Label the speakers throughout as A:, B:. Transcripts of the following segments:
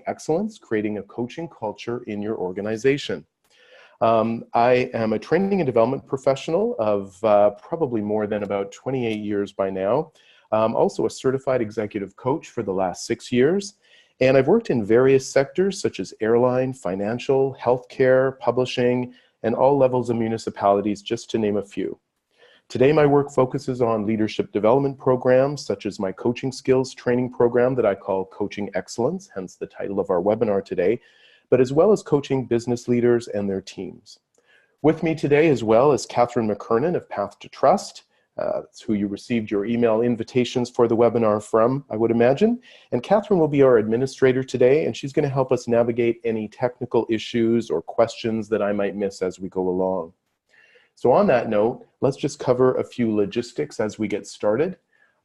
A: Excellence, creating a coaching culture in your organization. I am a training and development professional of probably more than about 28 years by now. I'm also a certified executive coach for the last 6 years. And I've worked in various sectors such as airline, financial, healthcare, publishing, and all levels of municipalities, just to name a few. Today, my work focuses on leadership development programs, such as my coaching skills training program that I call Coaching Excellence, hence the title of our webinar today, but as well as coaching business leaders and their teams. With me today as well is Catherine McKernan of Path to Trust. That's who you received your email invitations for the webinar from, I would imagine. And Catherine will be our administrator today, and she's going to help us navigate any technical issues or questions that I might miss as we go along. So on that note, let's just cover a few logistics as we get started.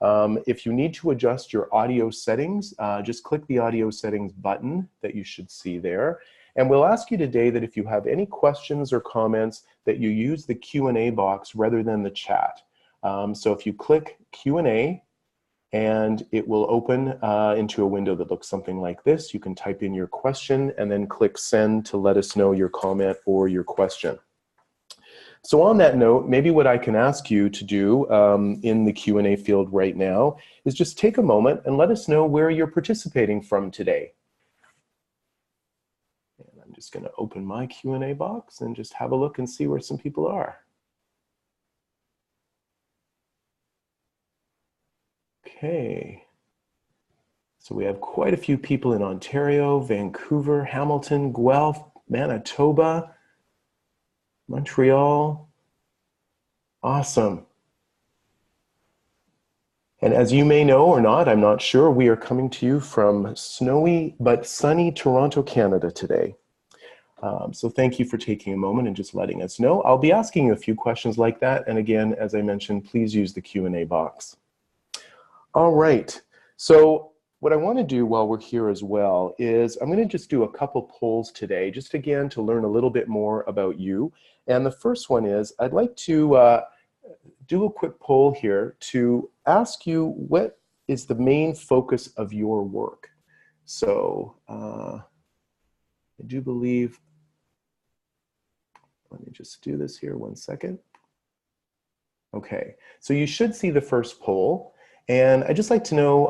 A: If you need to adjust your audio settings, just click the audio settings button that you should see there. And we'll ask you today that if you have any questions or comments, that you use the Q&A box rather than the chat. So if you click Q&A, and it will open into a window that looks something like this. You can type in your question and then click send to let us know your comment or your question. So on that note, maybe what I can ask you to do in the Q&A field right now is just take a moment and let us know where you're participating from today. And I'm just going to open my Q&A box and just have a look and see where some people are. Okay. So we have quite a few people in Ontario, Vancouver, Hamilton, Guelph, Manitoba, Montreal. Awesome. And as you may know or not, I'm not sure, we are coming to you from snowy but sunny Toronto, Canada today. So thank you for taking a moment and just letting us know. I'll be asking you a few questions like that. And again, as I mentioned, please use the Q&A box. All right. So what I want to do while we're here as well is I'm going to just do a couple polls today, just again to learn a little bit more about you. And the first one is I'd like to do a quick poll here to ask you what is the main focus of your work. So I do believe, let me just do this here 1 second. Okay, so you should see the first poll. And I'd just like to know,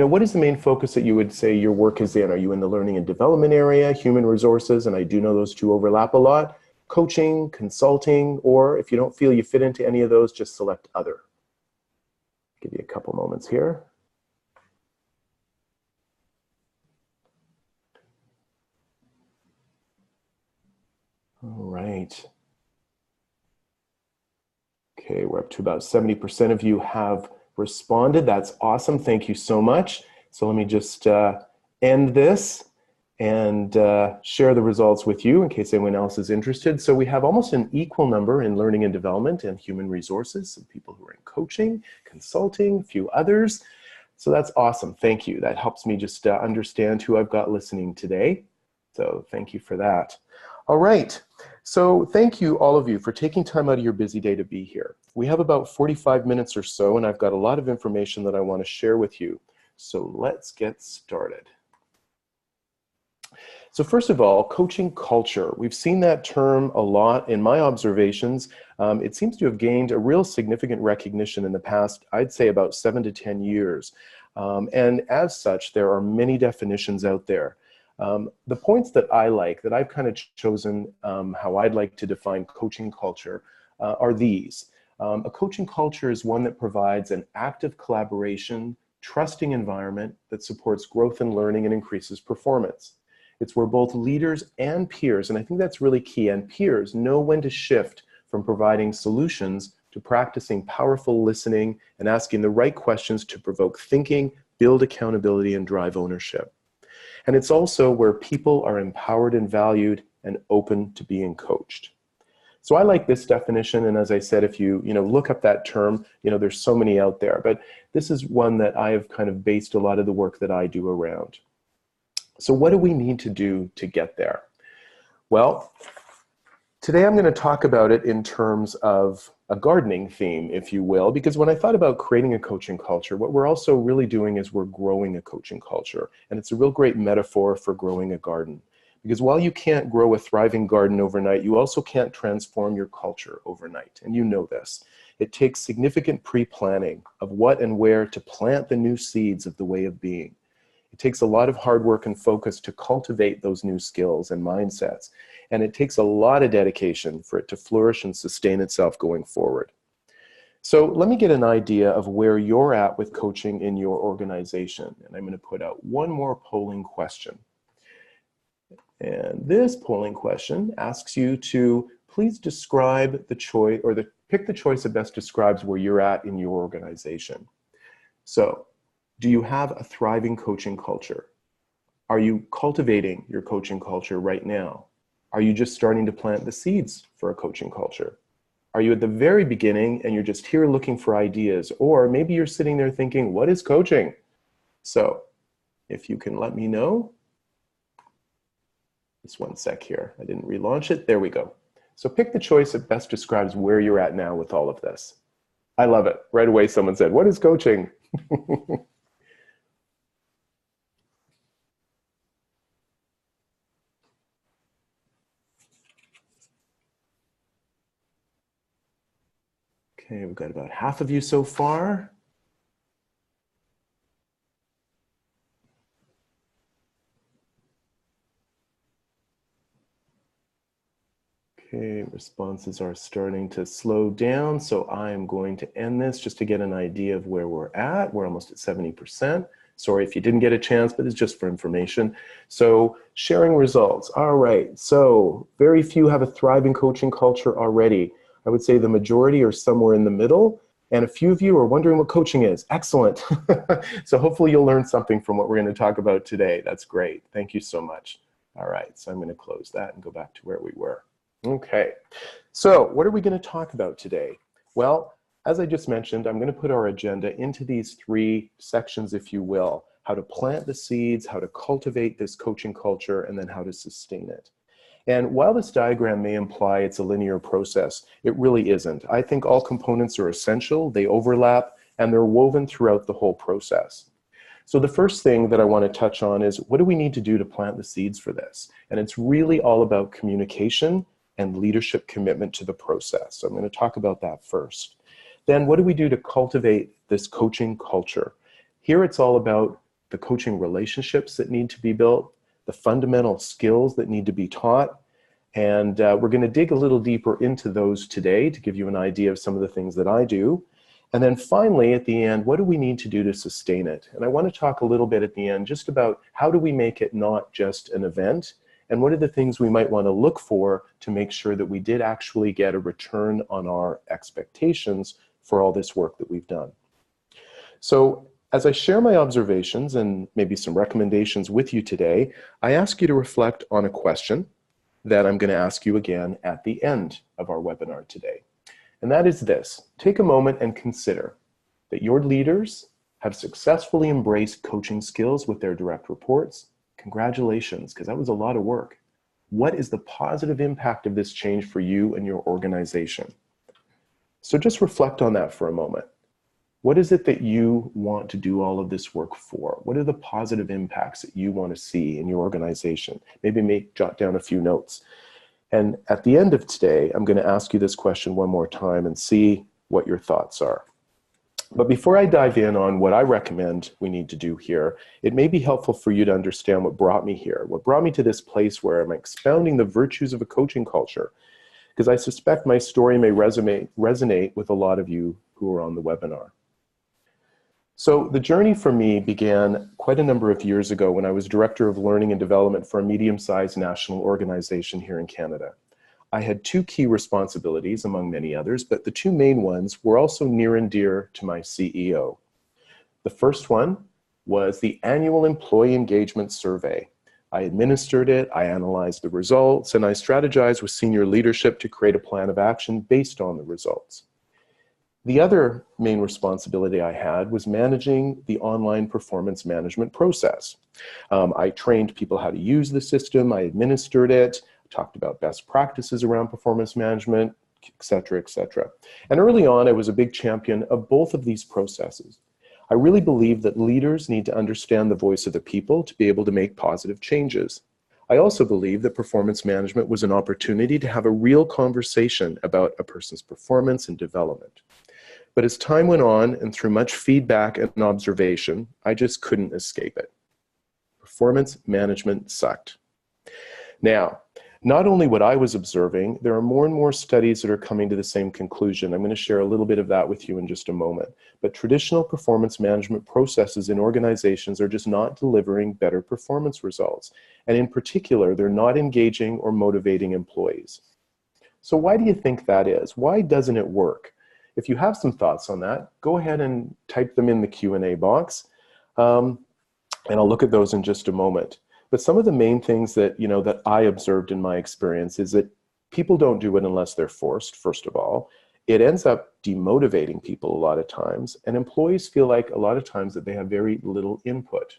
A: what is the main focus that you would say your work is in? Are you in the learning and development area, human resources, and I do know those two overlap a lot, coaching, consulting, or if you don't feel you fit into any of those, just select other. Give you a couple moments here. All right. Okay, we're up to about 70% of you have responded. That's awesome. Thank you so much. So let me just end this and share the results with you in case anyone else is interested. So we have almost an equal number in learning and development and human resources, some people who are in coaching, consulting, a few others. So that's awesome. Thank you. That helps me just understand who I've got listening today. So thank you for that. All right. So thank you, all of you, for taking time out of your busy day to be here. We have about 45 minutes or so, and I've got a lot of information that I want to share with you. So let's get started. So first of all, coaching culture. We've seen that term a lot in my observations. It seems to have gained a real significant recognition in the past, I'd say about 7 to 10 years. And as such, there are many definitions out there. The points that I like, that I've kind of chosen how I'd like to define coaching culture are these. A coaching culture is one that provides an active collaboration, trusting environment that supports growth and learning and increases performance. It's where both leaders and peers, and I think that's really key, and peers know when to shift from providing solutions to practicing powerful listening and asking the right questions to provoke thinking, build accountability, and drive ownership. And it's also where people are empowered and valued and open to being coached. So I like this definition, and as I said, if you look up that term, there's so many out there, but this is one that I have kind of based a lot of the work that I do around. So what do we need to do to get there? Well, Today I'm going to talk about it in terms of a gardening theme, if you will, because when I thought about creating a coaching culture, what we're also really doing is we're growing a coaching culture. And it's a real great metaphor for growing a garden. Because while you can't grow a thriving garden overnight, you also can't transform your culture overnight. And you know this. It takes significant pre-planning of what and where to plant the new seeds of the way of being. It takes a lot of hard work and focus to cultivate those new skills and mindsets. And it takes a lot of dedication for it to flourish and sustain itself going forward. So let me get an idea of where you're at with coaching in your organization. And I'm going to put out one more polling question. And this polling question asks you to please describe the choice, or pick the choice that best describes where you're at in your organization. So, do you have a thriving coaching culture? Are you cultivating your coaching culture right now? Are you just starting to plant the seeds for a coaching culture? Are you at the very beginning and you're just here looking for ideas? Or maybe you're sitting there thinking, what is coaching? So if you can let me know. Just one sec here. I didn't relaunch it. There we go. So pick the choice that best describes where you're at now with all of this. I love it. Right away someone said, what is coaching? Okay, we've got about half of you so far. Okay, responses are starting to slow down, so I'm going to end this just to get an idea of where we're at. We're almost at 70%. Sorry if you didn't get a chance, but it's just for information. So sharing results. All right, so very few have a thriving coaching culture already. I would say the majority are somewhere in the middle, and a few of you are wondering what coaching is. Excellent. So hopefully you'll learn something from what we're going to talk about today. That's great. Thank you so much. All right, so I'm going to close that and go back to where we were. Okay, so what are we going to talk about today? Well, as I just mentioned, I'm going to put our agenda into these three sections, if you will: how to plant the seeds, how to cultivate this coaching culture, and then how to sustain it. And while this diagram may imply it's a linear process, it really isn't. I think all components are essential, they overlap, and they're woven throughout the whole process. So the first thing that I want to touch on is, what do we need to do to plant the seeds for this? And it's really all about communication and leadership commitment to the process. So I'm going to talk about that first. Then what do we do to cultivate this coaching culture? Here it's all about the coaching relationships that need to be built, the fundamental skills that need to be taught, and we're going to dig a little deeper into those today to give you an idea of some of the things that I do. And then finally, at the end, what do we need to do to sustain it? And I want to talk a little bit at the end just about how do we make it not just an event, and what are the things we might want to look for to make sure that we did actually get a return on our expectations for all this work that we've done. So as I share my observations and maybe some recommendations with you today, I ask you to reflect on a question that I'm going to ask you again at the end of our webinar today. And that is this: take a moment and consider that your leaders have successfully embraced coaching skills with their direct reports. Congratulations, because that was a lot of work. What is the positive impact of this change for you and your organization? So just reflect on that for a moment. What is it that you want to do all of this work for? What are the positive impacts that you want to see in your organization? Maybe jot down a few notes. And at the end of today, I'm going to ask you this question one more time and see what your thoughts are. But before I dive in on what I recommend we need to do here, it may be helpful for you to understand what brought me here, what brought me to this place where I'm expounding the virtues of a coaching culture, because I suspect my story may resonate with a lot of you who are on the webinar. So the journey for me began quite a number of years ago when I was Director of Learning and Development for a medium-sized national organization here in Canada. I had two key responsibilities, among many others, but the two main ones were also near and dear to my CEO. The first one was the annual employee engagement survey. I administered it, I analyzed the results, and I strategized with senior leadership to create a plan of action based on the results. The other main responsibility I had was managing the online performance management process. I trained people how to use the system, I administered it, talked about best practices around performance management, et cetera, et cetera. And early on, I was a big champion of both of these processes. I really believe that leaders need to understand the voice of the people to be able to make positive changes. I also believe that performance management was an opportunity to have a real conversation about a person's performance and development. But as time went on and through much feedback and observation, I just couldn't escape it. Performance management sucked. Now, not only what I was observing, there are more and more studies that are coming to the same conclusion. I'm going to share a little bit of that with you in just a moment. But traditional performance management processes in organizations are just not delivering better performance results. And in particular, they're not engaging or motivating employees. So why do you think that is? Why doesn't it work? If you have some thoughts on that, go ahead and type them in the Q&A box. And I'll look at those in just a moment. But some of the main things that, that I observed in my experience is that people don't do it unless they're forced, first of all. It ends up demotivating people a lot of times, and employees feel like a lot of times that they have very little input.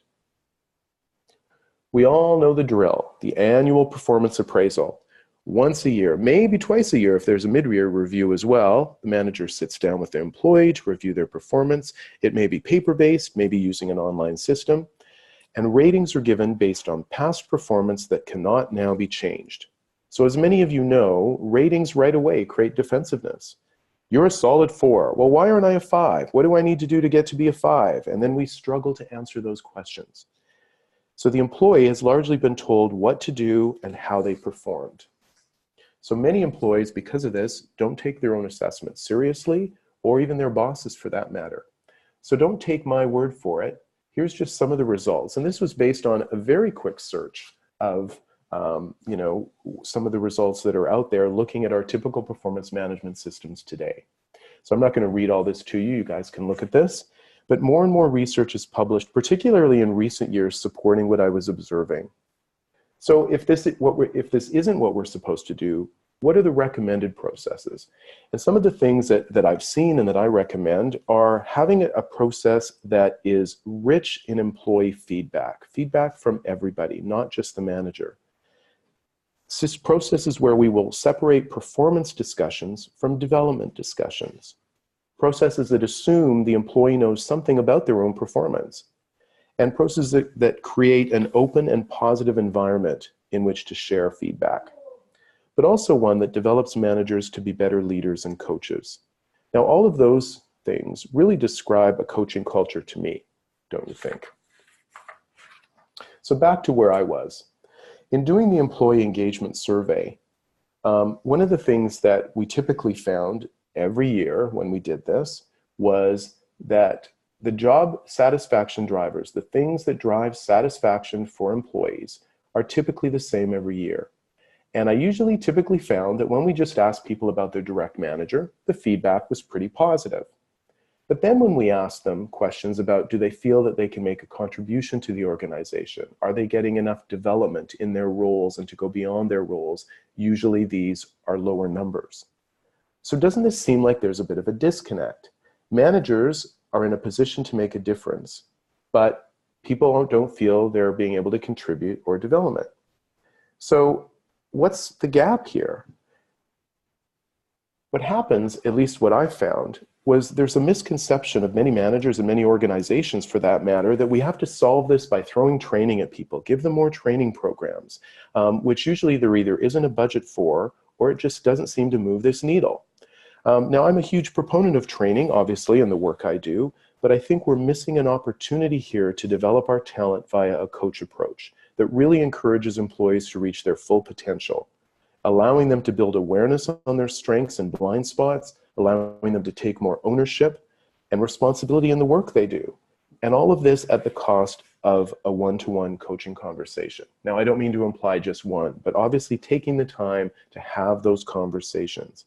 A: We all know the drill, the annual performance appraisal. Once a year, maybe twice a year if there's a mid-year review as well, the manager sits down with the employee to review their performance. It may be paper-based, maybe using an online system. And ratings are given based on past performance that cannot now be changed. So as many of you know, ratings right away create defensiveness. You're a solid 4. Well, why aren't I a 5? What do I need to do to get to be a 5? And then we struggle to answer those questions. So the employee has largely been told what to do and how they performed. So many employees, because of this, don't take their own assessment seriously, or even their bosses for that matter. So don't take my word for it. Here's just some of the results. And this was based on a very quick search of some of the results that are out there looking at our typical performance management systems today. So I'm not going to read all this to you. You guys can look at this. But more and more research is published, particularly in recent years, supporting what I was observing. So if this isn't what we're supposed to do, what are the recommended processes? And some of the things that I've seen and that I recommend are having a process that is rich in employee feedback from everybody, not just the manager. Processes where we will separate performance discussions from development discussions. Processes that assume the employee knows something about their own performance. And processes that create an open and positive environment in which to share feedback. But also one that develops managers to be better leaders and coaches. Now, all of those things really describe a coaching culture to me, don't you think? So back to where I was. In doing the employee engagement survey, one of the things that we typically found every year when we did this was that the job satisfaction drivers, the things that drive satisfaction for employees, are typically the same every year. And I typically found that when we just asked people about their direct manager, the feedback was pretty positive. But then when we asked them questions about, do they feel that they can make a contribution to the organization? Are they getting enough development in their roles and to go beyond their roles? Usually these are lower numbers. So doesn't this seem like there's a bit of a disconnect? Managers are in a position to make a difference, but people don't feel they're being able to contribute or development. So what's the gap here? What happens, at least what I found, was there's a misconception of many managers and many organizations for that matter that we have to solve this by throwing training at people, give them more training programs, which usually there either isn't a budget for or it just doesn't seem to move this needle. Now, I'm a huge proponent of training, obviously, in the work I do, but I think we're missing an opportunity here to develop our talent via a coach approach that really encourages employees to reach their full potential, allowing them to build awareness on their strengths and blind spots, allowing them to take more ownership and responsibility in the work they do. And all of this at the cost of a one-to-one coaching conversation. Now, I don't mean to imply just one, but obviously taking the time to have those conversations.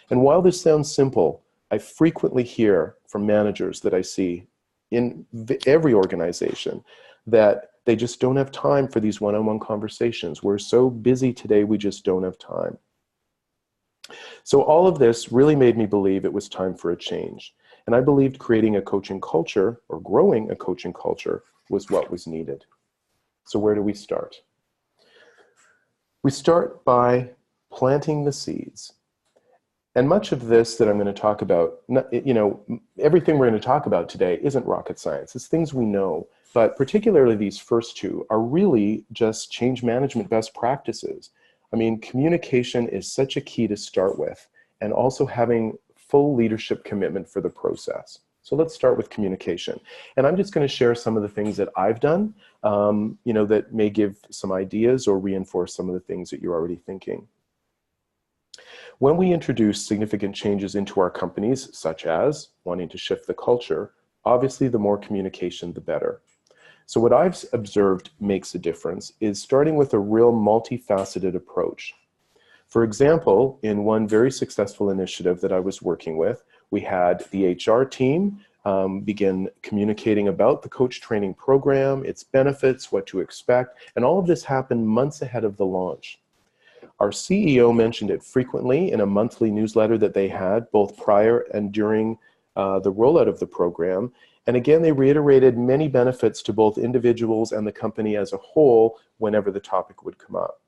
A: And while this sounds simple, I frequently hear from managers that I see in every organization that they just don't have time for these one-on-one conversations. We're so busy today, we just don't have time. So all of this really made me believe it was time for a change. And I believed creating a coaching culture or growing a coaching culture was what was needed. So where do we start? We start by planting the seeds. And much of this that I'm going to talk about, everything we're going to talk about today isn't rocket science. It's things we know. But particularly these first two are really just change management best practices. I mean, communication is such a key to start with, and also having full leadership commitment for the process. So let's start with communication. And I'm just going to share some of the things that I've done, that may give some ideas or reinforce some of the things that you're already thinking. When we introduce significant changes into our companies, such as wanting to shift the culture, obviously the more communication, the better. So what I've observed makes a difference is starting with a real multifaceted approach. For example, in one very successful initiative that I was working with, we had the HR team begin communicating about the coach training program, its benefits, what to expect, and all of this happened months ahead of the launch. Our CEO mentioned it frequently in a monthly newsletter that they had, both prior and during the rollout of the program. And again, they reiterated many benefits to both individuals and the company as a whole whenever the topic would come up.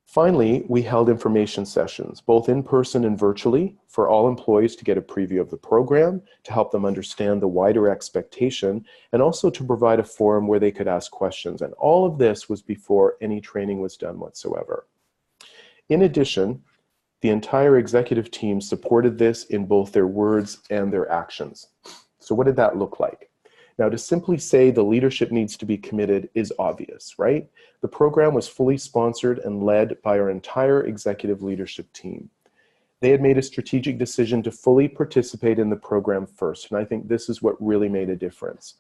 A: Finally, we held information sessions, both in person and virtually, for all employees to get a preview of the program, to help them understand the wider expectation, and also to provide a forum where they could ask questions. And all of this was before any training was done whatsoever. In addition, the entire executive team supported this in both their words and their actions. So what did that look like? Now, to simply say the leadership needs to be committed is obvious, right? The program was fully sponsored and led by our entire executive leadership team. They had made a strategic decision to fully participate in the program first, and I think this is what really made a difference.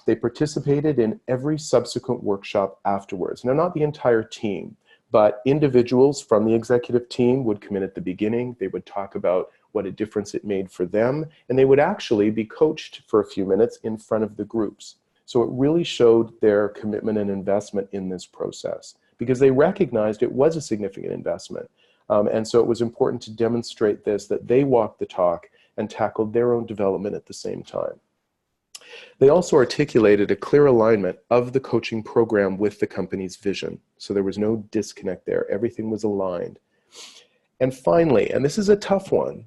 A: They participated in every subsequent workshop afterwards. Now, not the entire team, but individuals from the executive team would come in at the beginning. They would talk about what a difference it made for them, and they would actually be coached for a few minutes in front of the groups. So it really showed their commitment and investment in this process because they recognized it was a significant investment. And so it was important to demonstrate this, that they walked the talk and tackled their own development at the same time. They also articulated a clear alignment of the coaching program with the company's vision. So there was no disconnect there. Everything was aligned. And finally, and this is a tough one,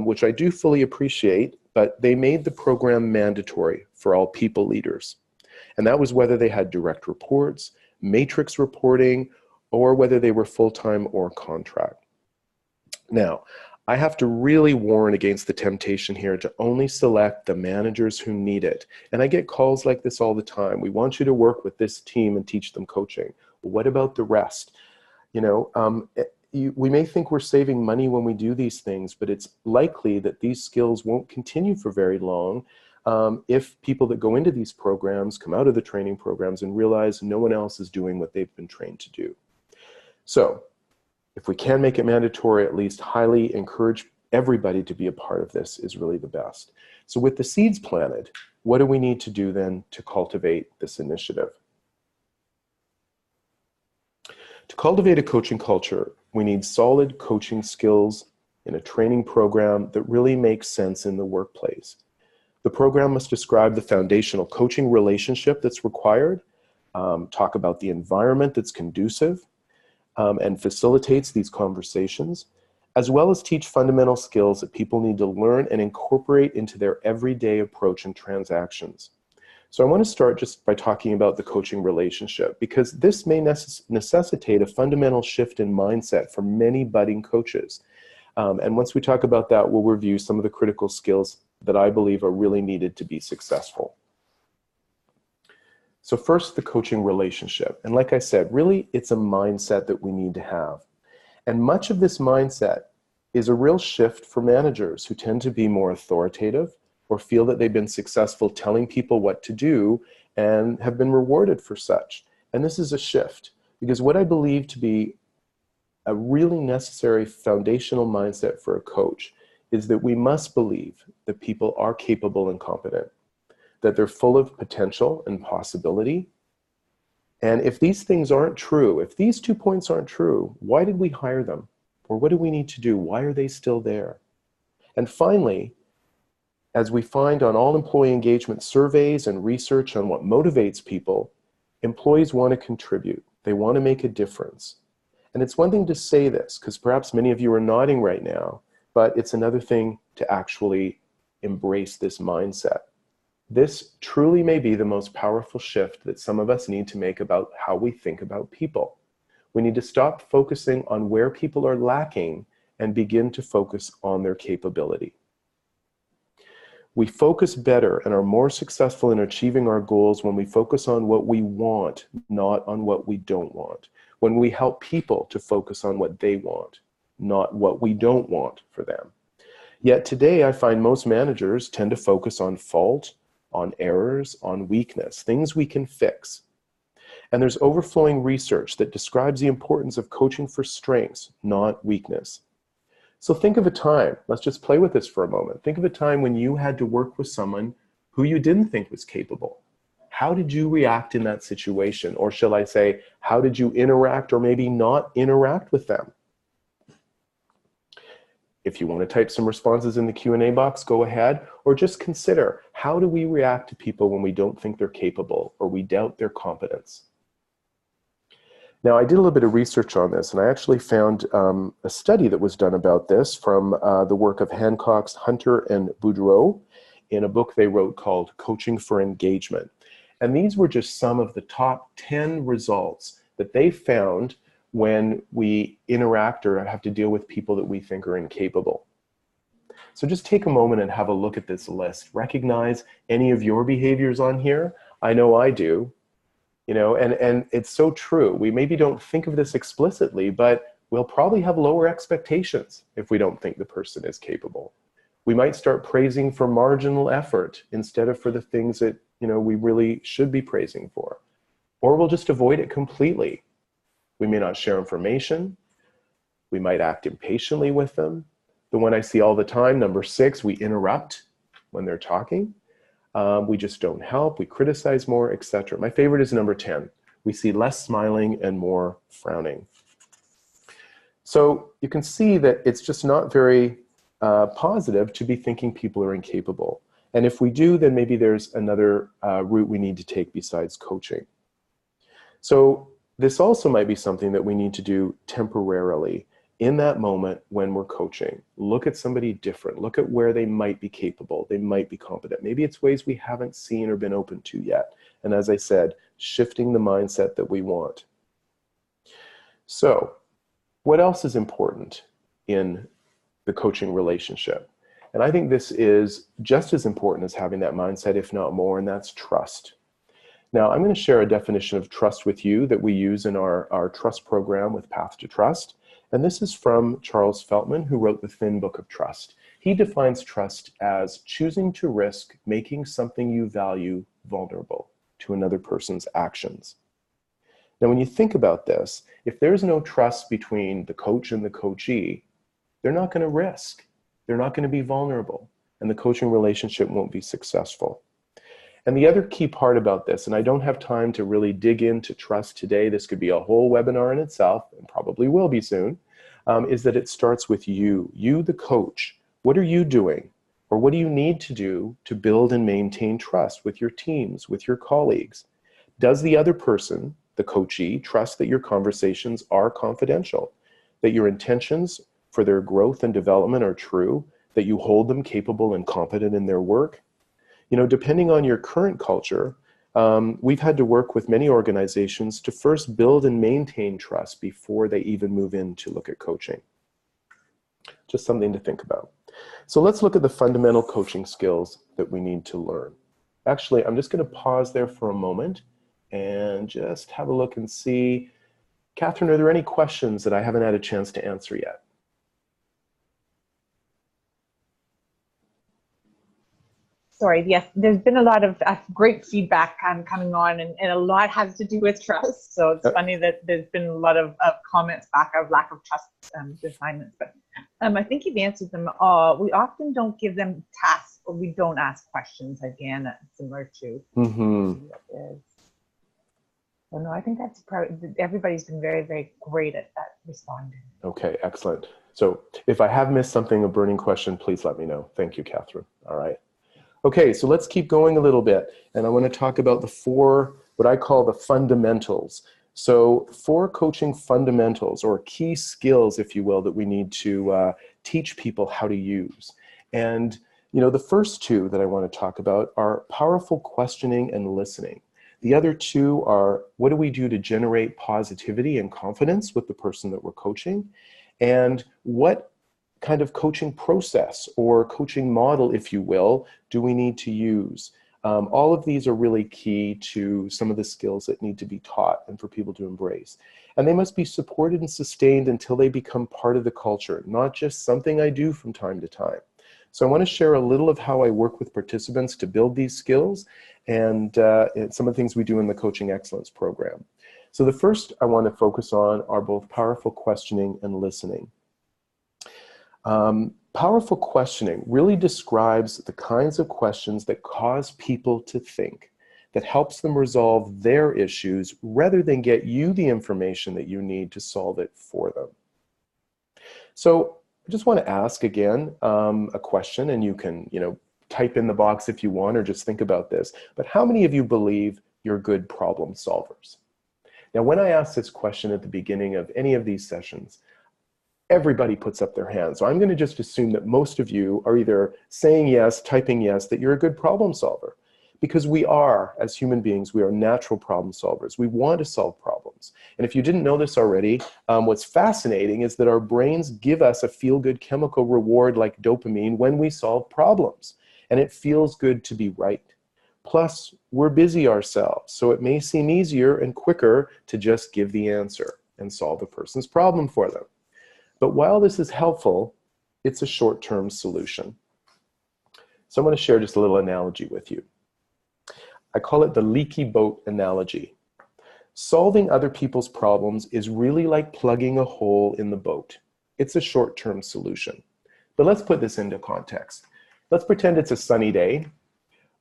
A: which I do fully appreciate, but they made the program mandatory for all people leaders. And that was whether they had direct reports, matrix reporting, or whether they were full-time or contract. Now, I have to really warn against the temptation here to only select the managers who need it. And I get calls like this all the time. We want you to work with this team and teach them coaching. Well, what about the rest? We may think we're saving money when we do these things, but it's likely that these skills won't continue for very long if people that go into these programs come out of the training programs and realize no one else is doing what they've been trained to do. So if we can make it mandatory, at least highly encourage everybody to be a part of this is really the best. So with the seeds planted, what do we need to do then to cultivate this initiative? To cultivate a coaching culture, we need solid coaching skills in a training program that really makes sense in the workplace. The program must describe the foundational coaching relationship that's required, talk about the environment that's conducive and facilitates these conversations, as well as teach fundamental skills that people need to learn and incorporate into their everyday approach and transactions. So I want to start just by talking about the coaching relationship, because this may necessitate a fundamental shift in mindset for many budding coaches. And once we talk about that, we'll review some of the critical skills that I believe are really needed to be successful. So first, the coaching relationship. And like I said, really, it's a mindset that we need to have. And much of this mindset is a real shift for managers who tend to be more authoritative or feel that they've been successful telling people what to do and have been rewarded for such. And this is a shift, because what I believe to be a really necessary foundational mindset for a coach is that we must believe that people are capable and competent, that they're full of potential and possibility. And if these things aren't true, if these 2 points aren't true, why did we hire them? Or what do we need to do? Why are they still there? And finally, as we find on all employee engagement surveys and research on what motivates people, employees want to contribute. They want to make a difference. And it's one thing to say this, because perhaps many of you are nodding right now, but it's another thing to actually embrace this mindset. This truly may be the most powerful shift that some of us need to make about how we think about people. We need to stop focusing on where people are lacking and begin to focus on their capability. We focus better and are more successful in achieving our goals when we focus on what we want, not on what we don't want. When we help people to focus on what they want, not what we don't want for them. Yet today, I find most managers tend to focus on fault, on errors, on weakness, things we can fix. And there's overflowing research that describes the importance of coaching for strengths, not weakness. So think of a time, let's just play with this for a moment. Think of a time when you had to work with someone who you didn't think was capable. How did you react in that situation? Or shall I say, how did you interact or maybe not interact with them? If you want to type some responses in the Q&A box, go ahead. Or just consider, how do we react to people when we don't think they're capable or we doubt their competence? Now, I did a little bit of research on this, and I actually found a study that was done about this from the work of Hancock's Hunter and Boudreau in a book they wrote called Coaching for Engagement. And these were just some of the top 10 results that they found when we interact or have to deal with people that we think are incapable. So just take a moment and have a look at this list. Recognize any of your behaviors on here. I know I do. You know, and it's so true. We maybe don't think of this explicitly, but we'll probably have lower expectations if we don't think the person is capable. We might start praising for marginal effort instead of for the things that, you know, we really should be praising for. Or we'll just avoid it completely. We may not share information. We might act impatiently with them. The one I see all the time, number 6, we interrupt when they're talking. We just don't help, we criticize more, etc. My favorite is number 10. We see less smiling and more frowning. So you can see that it's just not very positive to be thinking people are incapable. And if we do, then maybe there's another route we need to take besides coaching. So this also might be something that we need to do temporarily in that moment when we're coaching. Look at somebody different. Look at where they might be capable. They might be competent. Maybe it's ways we haven't seen or been open to yet. And as I said, shifting the mindset that we want. So what else is important in the coaching relationship? And I think this is just as important as having that mindset, if not more, and that's trust. Now, I'm going to share a definition of trust with you that we use in our trust program with Path to Trust. And this is from Charles Feltman, who wrote the Thin Book of Trust. He defines trust as choosing to risk making something you value vulnerable to another person's actions. Now, when you think about this, if there's no trust between the coach and the coachee, they're not going to risk. They're not going to be vulnerable, and the coaching relationship won't be successful. And the other key part about this, and I don't have time to really dig into trust today, this could be a whole webinar in itself, and probably will be soon, is that it starts with you, the coach. What are you doing? Or what do you need to do to build and maintain trust with your teams, with your colleagues? Does the other person, the coachee, trust that your conversations are confidential, that your intentions for their growth and development are true, that you hold them capable and competent in their work? You know, depending on your current culture, we've had to work with many organizations to first build and maintain trust before they even move in to look at coaching. Just something to think about. So let's look at the fundamental coaching skills that we need to learn. Actually, I'm just going to pause there for a moment and just have a look and see. Catherine, are there any questions that I haven't had a chance to answer yet?
B: Sorry, yes, there's been a lot of great feedback coming on, and a lot has to do with trust. So it's funny that there's been a lot of comments back of lack of trust assignments. But I think you've answered them all. We often don't give them tasks, or we don't ask questions, again, similar to what is. So no, I think that's everybody's been very, very great at responding. Okay, excellent. So if I have missed something, a burning question, please let me know. Thank you, Catherine. All right. Okay, so let's keep going a little bit. And I want to talk about the 4, what I call the fundamentals.
A: So 4 coaching fundamentals, or key skills, if you will, that we need to teach people how to use. And the first 2 that I want to talk about are powerful questioning and listening. The other 2 are, what do we do to generate positivity and confidence with the person that we're coaching? And what kind of coaching process or coaching model, if you will, do we need to use? All of these are really key to some of the skills that need to be taught and for people to embrace. And they must be supported and sustained until they become part of the culture, not just something I do from time to time. So I want to share a little of how I work with participants to build these skills and some of the things we do in the Coaching Excellence program. So the first I want to focus on are both powerful questioning and listening. Powerful questioning really describes the kinds of questions that cause people to think, that helps them resolve their issues rather than get you the information that you need to solve it for them. So I just want to ask again a question, and you can type in the box if you want, or just think about this. But how many of you believe you're good problem solvers? Now, when I ask this question at the beginning of any of these sessions, everybody puts up their hand. So I'm going to just assume that most of you are either saying yes, typing yes, that you're a good problem solver. Because we are, as human beings, we are natural problem solvers. We want to solve problems. And if you didn't know this already, what's fascinating is that our brains give us a feel-good chemical reward like dopamine when we solve problems. And it feels good to be right. Plus, we're busy ourselves, so it may seem easier and quicker to just give the answer and solve a person's problem for them. But while this is helpful, it's a short-term solution. So I'm going to share just a little analogy with you. I call it the leaky boat analogy. Solving other people's problems is really like plugging a hole in the boat. It's a short-term solution. But let's put this into context. Let's pretend it's a sunny day.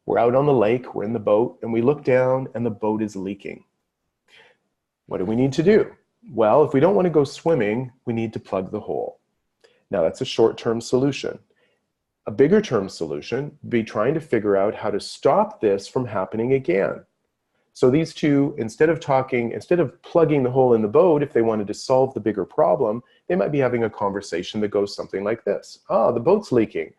A: We're out on the lake, we're in the boat, and we look down and the boat is leaking. What do we need to do? Well, if we don't want to go swimming, we need to plug the hole. Now, that's a short-term solution. A bigger term solution would be trying to figure out how to stop this from happening again. So these two, instead of plugging the hole in the boat, if they wanted to solve the bigger problem, they might be having a conversation that goes something like this. The boat's leaking.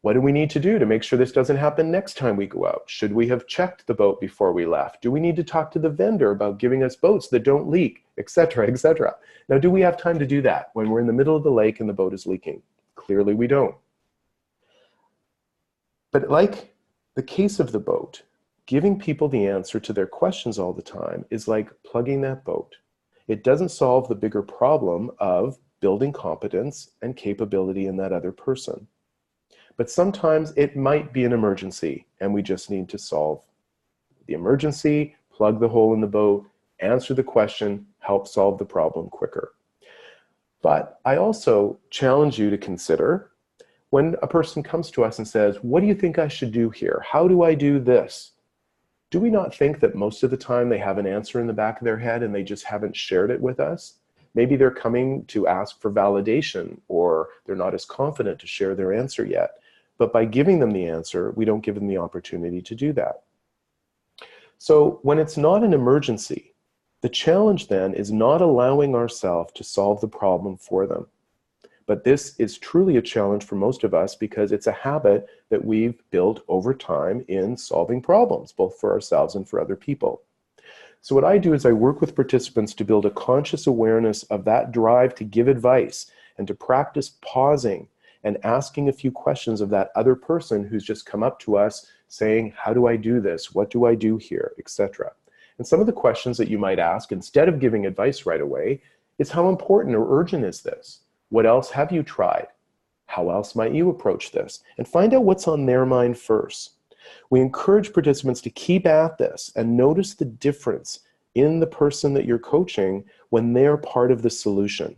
A: What do we need to do to make sure this doesn't happen next time we go out? Should we have checked the boat before we left? Do we need to talk to the vendor about giving us boats that don't leak, etc., etc.? Now, do we have time to do that when we're in the middle of the lake and the boat is leaking? Clearly we don't. But like the case of the boat, giving people the answer to their questions all the time is like plugging that boat. It doesn't solve the bigger problem of building competence and capability in that other person. But sometimes it might be an emergency, and we just need to solve the emergency, plug the hole in the boat, answer the question, help solve the problem quicker. But I also challenge you to consider, when a person comes to us and says, what do you think I should do here? How do I do this? Do we not think that most of the time they have an answer in the back of their head and they just haven't shared it with us? Maybe they're coming to ask for validation, or they're not as confident to share their answer yet. But by giving them the answer, we don't give them the opportunity to do that. So when it's not an emergency, the challenge then is not allowing ourselves to solve the problem for them. But this is truly a challenge for most of us because it's a habit that we've built over time in solving problems, both for ourselves and for other people. So what I do is I work with participants to build a conscious awareness of that drive to give advice and to practice pausing and asking a few questions of that other person who's just come up to us saying, how do I do this? What do I do here? Etc. And some of the questions that you might ask, instead of giving advice right away, is how important or urgent is this? What else have you tried? How else might you approach this? And find out what's on their mind first. We encourage participants to keep at this and notice the difference in the person that you're coaching when they're part of the solution.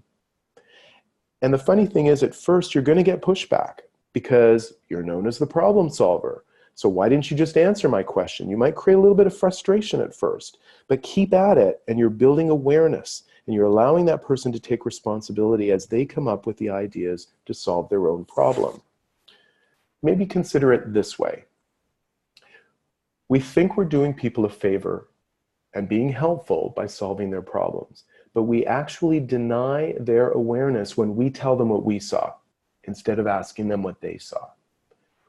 A: And the funny thing is, at first, you're going to get pushback because you're known as the problem solver. So why didn't you just answer my question? You might create a little bit of frustration at first, but keep at it, and you're building awareness, and you're allowing that person to take responsibility as they come up with the ideas to solve their own problem. Maybe consider it this way. We think we're doing people a favor and being helpful by solving their problems. But we actually deny their awareness when we tell them what we saw instead of asking them what they saw.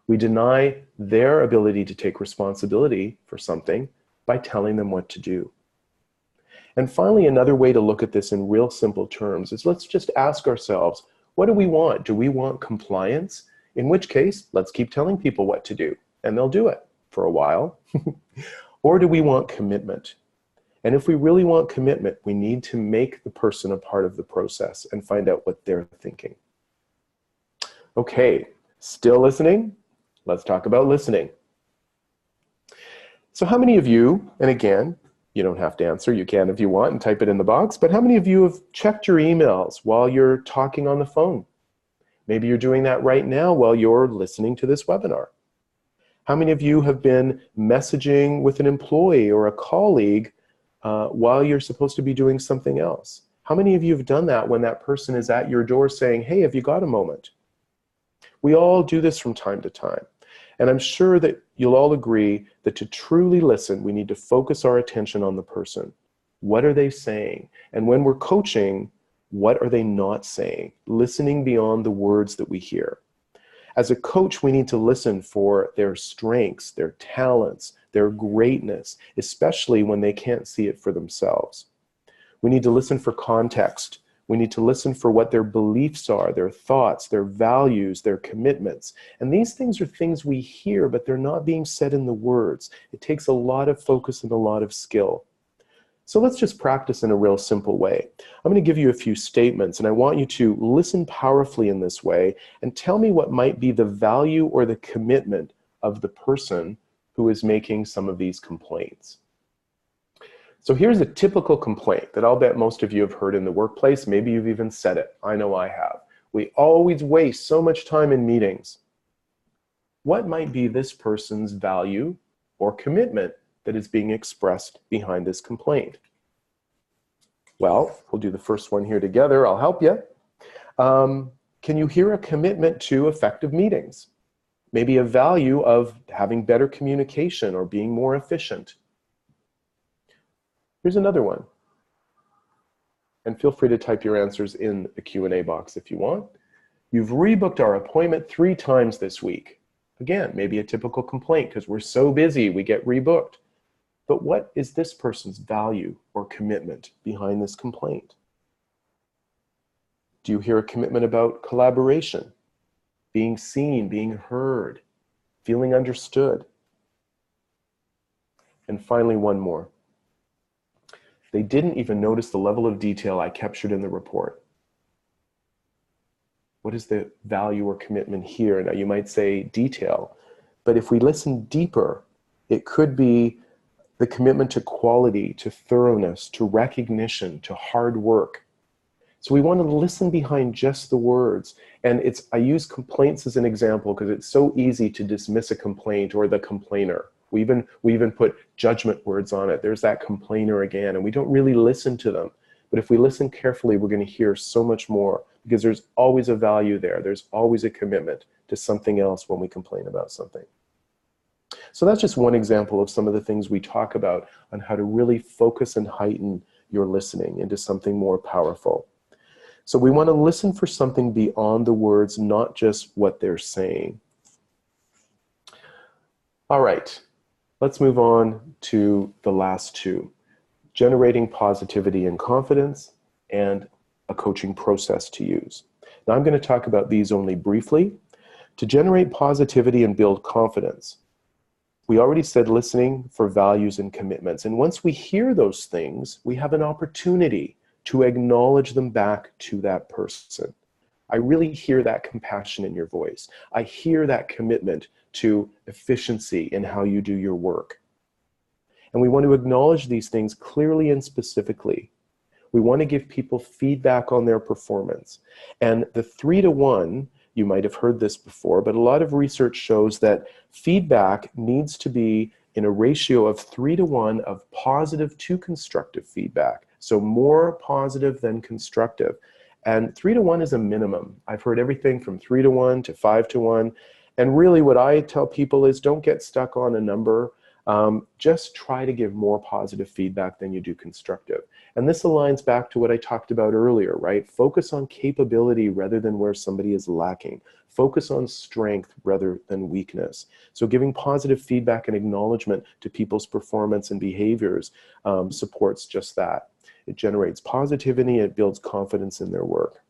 A: We deny their ability to take responsibility for something by telling them what to do. And finally, another way to look at this in real simple terms is let's just ask ourselves, what do we want? Do we want compliance? In which case, let's keep telling people what to do, and they'll do it for a while. Or do we want commitment? And if we really want commitment, we need to make the person a part of the process and find out what they're thinking. Okay, still listening? Let's talk about listening. So how many of you, and again, you don't have to answer, you can if you want and type it in the box, but how many of you have checked your emails while you're talking on the phone? Maybe you're doing that right now while you're listening to this webinar. How many of you have been messaging with an employee or a colleague while you're supposed to be doing something else? How many of you have done that when that person is at your door saying, hey, have you got a moment? We all do this from time to time. And I'm sure that you'll all agree that to truly listen, we need to focus our attention on the person. What are they saying? And when we're coaching, what are they not saying? Listening beyond the words that we hear. As a coach, we need to listen for their strengths, their talents, their greatness, especially when they can't see it for themselves. We need to listen for context. We need to listen for what their beliefs are, their thoughts, their values, their commitments. And these things are things we hear, but they're not being said in the words. It takes a lot of focus and a lot of skill. So let's just practice in a real simple way. I'm going to give you a few statements, and I want you to listen powerfully in this way and tell me what might be the value or the commitment of the person who is making some of these complaints. So here's a typical complaint that I'll bet most of you have heard in the workplace. Maybe you've even said it. I know I have. We always waste so much time in meetings. What might be this person's value or commitment that is being expressed behind this complaint? Well, we'll do the first one here together. I'll help you. Can you hear a commitment to effective meetings? Maybe a value of having better communication or being more efficient. Here's another one. And feel free to type your answers in the Q&A box if you want. You've rebooked our appointment 3 times this week. Again, maybe a typical complaint because we're so busy we get rebooked. But what is this person's value or commitment behind this complaint? Do you hear a commitment about collaboration, being seen, being heard, feeling understood? And finally, one more. They didn't even notice the level of detail I captured in the report. What is the value or commitment here? Now you might say detail, but if we listen deeper, it could be the commitment to quality, to thoroughness, to recognition, to hard work. So we want to listen behind just the words. And I use complaints as an example because it's so easy to dismiss a complaint or the complainer. We even put judgment words on it. There's that complainer again, and we don't really listen to them. But if we listen carefully, we're going to hear so much more because there's always a value there. There's always a commitment to something else when we complain about something. So that's just one example of some of the things we talk about on how to really focus and heighten your listening into something more powerful. So we want to listen for something beyond the words, not just what they're saying. All right. Let's move on to the last 2, generating positivity and confidence and a coaching process to use. Now I'm going to talk about these only briefly. To generate positivity and build confidence, we already said listening for values and commitments. And once we hear those things, we have an opportunity to acknowledge them back to that person. I really hear that compassion in your voice. I hear that commitment to efficiency in how you do your work. And we want to acknowledge these things clearly and specifically. We want to give people feedback on their performance. And the 3-to-1, you might have heard this before, but a lot of research shows that feedback needs to be in a ratio of 3-to-1 of positive to constructive feedback. So more positive than constructive. And 3-to-1 is a minimum. I've heard everything from 3-to-1 to 5-to-1. And really what I tell people is don't get stuck on a number. just try to give more positive feedback than you do constructive. And this aligns back to what I talked about earlier, right? Focus on capability rather than where somebody is lacking. Focus on strength rather than weakness. So giving positive feedback and acknowledgement to people's performance and behaviors supports just that. It generates positivity, it builds confidence in their work.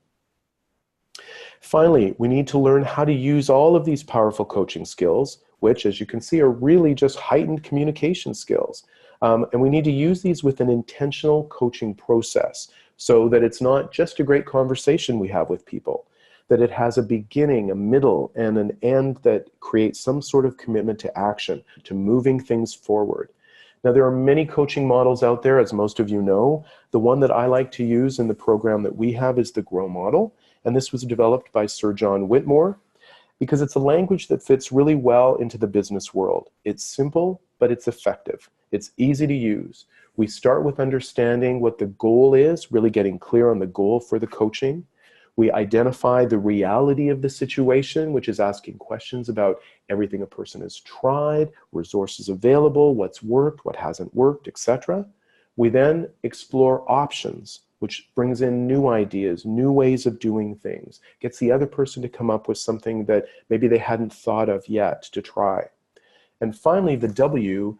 A: Finally, we need to learn how to use all of these powerful coaching skills, which, as you can see, are really just heightened communication skills. And we need to use these with an intentional coaching process so that it's not just a great conversation we have with people, that it has a beginning, a middle, and an end that creates some sort of commitment to action, to moving things forward. Now, there are many coaching models out there, as most of you know. The one that I like to use in the program that we have is the GROW model. And this was developed by Sir John Whitmore because it's a language that fits really well into the business world. It's simple, but it's effective. It's easy to use. We start with understanding what the goal is, really getting clear on the goal for the coaching. We identify the reality of the situation, which is asking questions about everything a person has tried, resources available, what's worked, what hasn't worked, etc. We then explore options, which brings in new ideas, new ways of doing things, gets the other person to come up with something that maybe they hadn't thought of yet to try. And finally, the W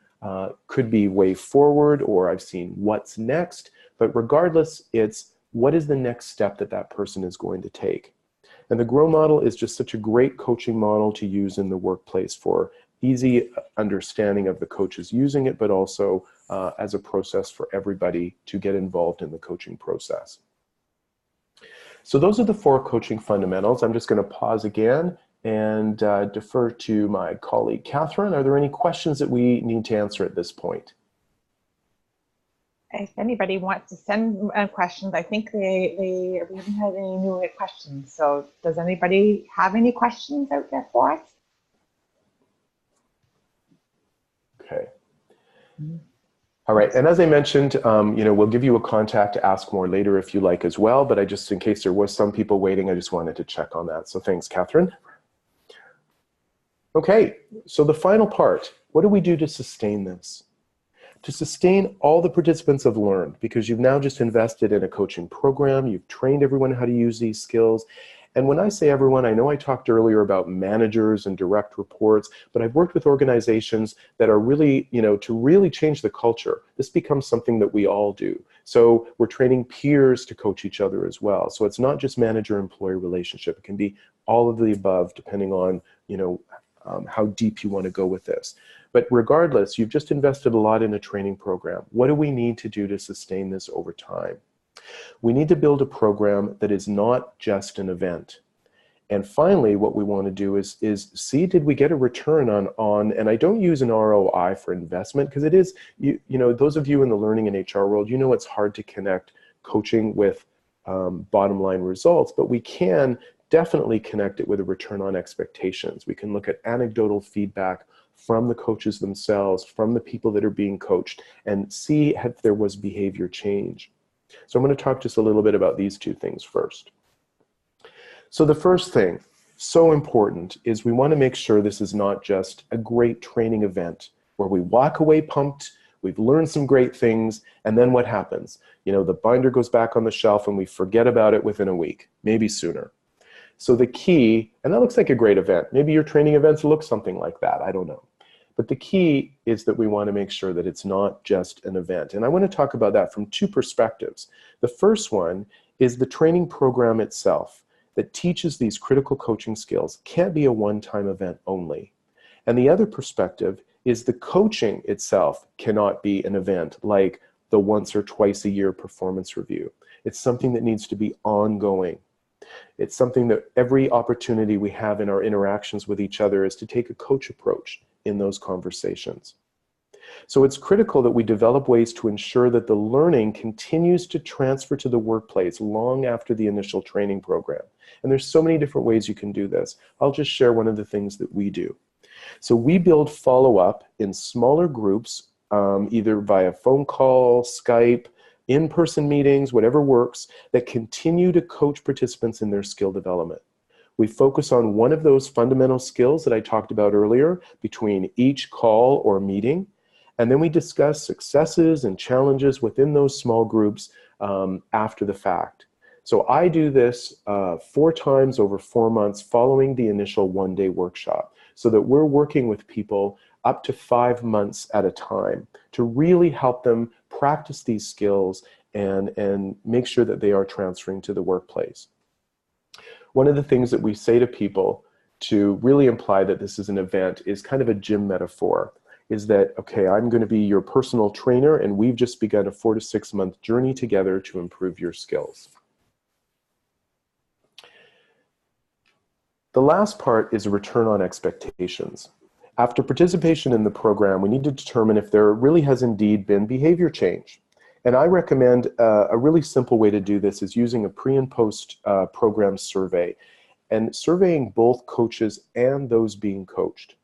A: could be way forward, or I've seen what's next, but regardless, it's what is the next step that that person is going to take. And the GROW model is just such a great coaching model to use in the workplace for easy understanding of the coaches using it, but also as a process for everybody to get involved in the coaching process. So those are the 4 coaching fundamentals. I'm just going to pause again and defer to my colleague, Catherine. Are there any questions that we need to answer at this point?
B: If anybody wants to send questions, I think we haven't had any new questions. So does anybody have any questions out there for us?
A: Okay. All right, and as I mentioned, we'll give you a contact to ask more later if you like as well, but I just, in case there was some people waiting, I just wanted to check on that. So thanks, Catherine. Okay, so the final part, what do we do to sustain this? To sustain, all the participants have learned, because you've now just invested in a coaching program, you've trained everyone how to use these skills. And when I say everyone, I know I talked earlier about managers and direct reports, but I've worked with organizations that are really, to really change the culture. This becomes something that we all do. So we're training peers to coach each other as well. So it's not just manager-employee relationship. It can be all of the above, depending on, how deep you want to go with this. But regardless, you've just invested a lot in a training program. What do we need to do to sustain this over time? We need to build a program that is not just an event. And finally, what we want to do is see, did we get a return on, and I don't use an ROI for investment, because it is, those of you in the learning and HR world, it's hard to connect coaching with bottom line results, but we can definitely connect it with a return on expectations. We can look at anecdotal feedback from the coaches themselves, from the people that are being coached, and see if there was behavior change. So I'm going to talk just a little bit about these 2 things first. So the first thing, so important, is we want to make sure this is not just a great training event where we walk away pumped, we've learned some great things, and then what happens? The binder goes back on the shelf and we forget about it within a week, maybe sooner. So the key, and that looks like a great event. Maybe your training events look something like that, I don't know. But the key is that we want to make sure that it's not just an event. And I want to talk about that from 2 perspectives. The first one is the training program itself that teaches these critical coaching skills can't be a one-time event only. And the other perspective is the coaching itself cannot be an event like the once or twice a year performance review. It's something that needs to be ongoing. It's something that every opportunity we have in our interactions with each other is to take a coach approach in those conversations. So it's critical that we develop ways to ensure that the learning continues to transfer to the workplace long after the initial training program. And there's so many different ways you can do this. I'll just share one of the things that we do. So we build follow-up in smaller groups, either via phone call, Skype, in-person meetings, whatever works, that continue to coach participants in their skill development. We focus on one of those fundamental skills that I talked about earlier between each call or meeting, And then we discuss successes and challenges within those small groups after the fact. So I do this 4 times over 4 months following the initial one-day workshop, so that we're working with people up to 5 months at a time to really help them practice these skills and make sure that they are transferring to the workplace. One of the things that we say to people to really imply that this is an event is kind of a gym metaphor, is that, okay, I'm going to be your personal trainer and we've just begun a 4 to 6 month journey together to improve your skills. The last part is a return on expectations. After participation in the program, we need to determine if there really has indeed been behavior change. And I recommend a really simple way to do this is using a pre and post program survey, and surveying both coaches and those being coached.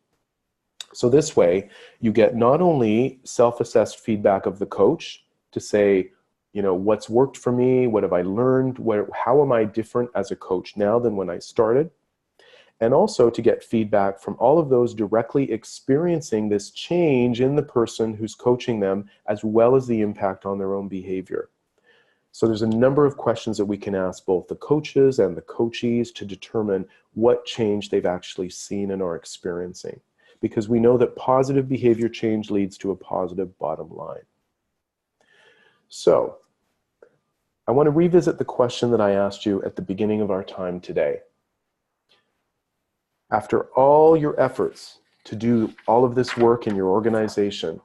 A: So this way, you get not only self-assessed feedback of the coach to say, you know, what's worked for me, what have I learned, how am I different as a coach now than when I started? And also to get feedback from all of those directly experiencing this change in the person who's coaching them, as well as the impact on their own behavior. So there's a number of questions that we can ask both the coaches and the coachees to determine what change they've actually seen and are experiencing. Because we know that positive behavior change leads to a positive bottom line. So I want to revisit the question that I asked you at the beginning of our time today. After all your efforts to do all of this work in your organization,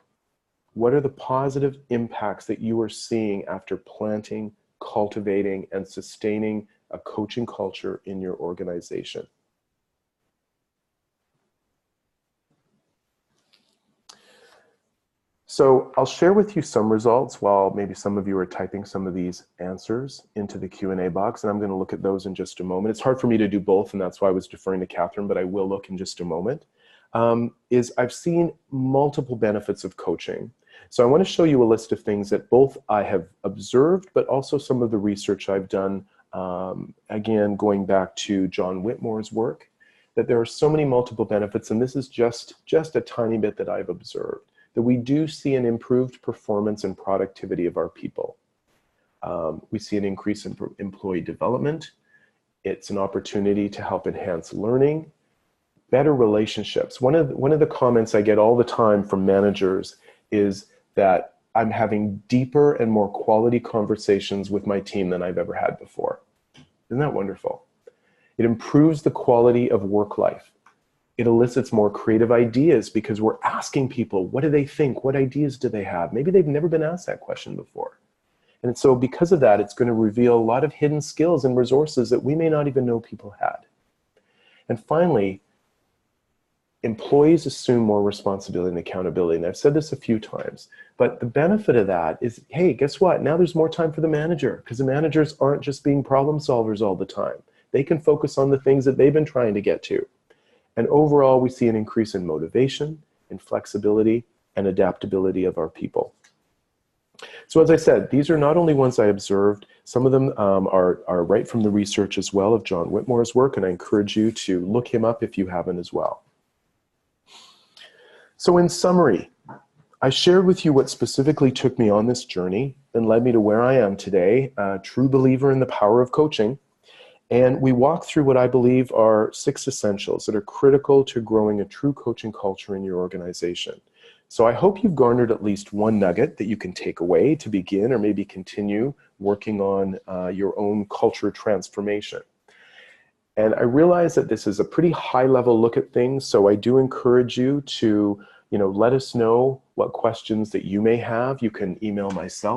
A: what are the positive impacts that you are seeing after planting, cultivating, and sustaining a coaching culture in your organization? So I'll share with you some results while maybe some of you are typing some of these answers into the Q&A box, and I'm going to look at those in just a moment. It's hard for me to do both, and that's why I was deferring to Catherine, but I will look in just a moment. I've seen multiple benefits of coaching. So I want to show you a list of things that both I have observed, but also some of the research I've done, again, going back to John Whitmore's work, that there are so many multiple benefits, and this is just a tiny bit that I've observed, that we do see an improved performance and productivity of our people. We see an increase in employee development. It's an opportunity to help enhance learning, better relationships. One of the comments I get all the time from managers is that I'm having deeper and more quality conversations with my team than I've ever had before. Isn't that wonderful? It improves the quality of work life. It elicits more creative ideas because we're asking people, what do they think? What ideas do they have? Maybe they've never been asked that question before. And so because of that, it's going to reveal a lot of hidden skills and resources that we may not even know people had. And finally, employees assume more responsibility and accountability. And I've said this a few times, but the benefit of that is, hey, guess what? Now there's more time for the manager, because the managers aren't just being problem solvers all the time. They can focus on the things that they've been trying to get to. And overall, we see an increase in motivation, in flexibility, and adaptability of our people. So as I said, these are not only ones I observed, some of them are right from the research as well of John Whitmore's work, and I encourage you to look him up if you haven't as well. So in summary, I shared with you what specifically took me on this journey and led me to where I am today, a true believer in the power of coaching. And we walk through what I believe are 6 essentials that are critical to growing a true coaching culture in your organization. So I hope you've garnered at least one nugget that you can take away to begin or maybe continue working on your own culture transformation. And I realize that this is a pretty high-level look at things, so I do encourage you to let us know what questions that you may have. You can email myself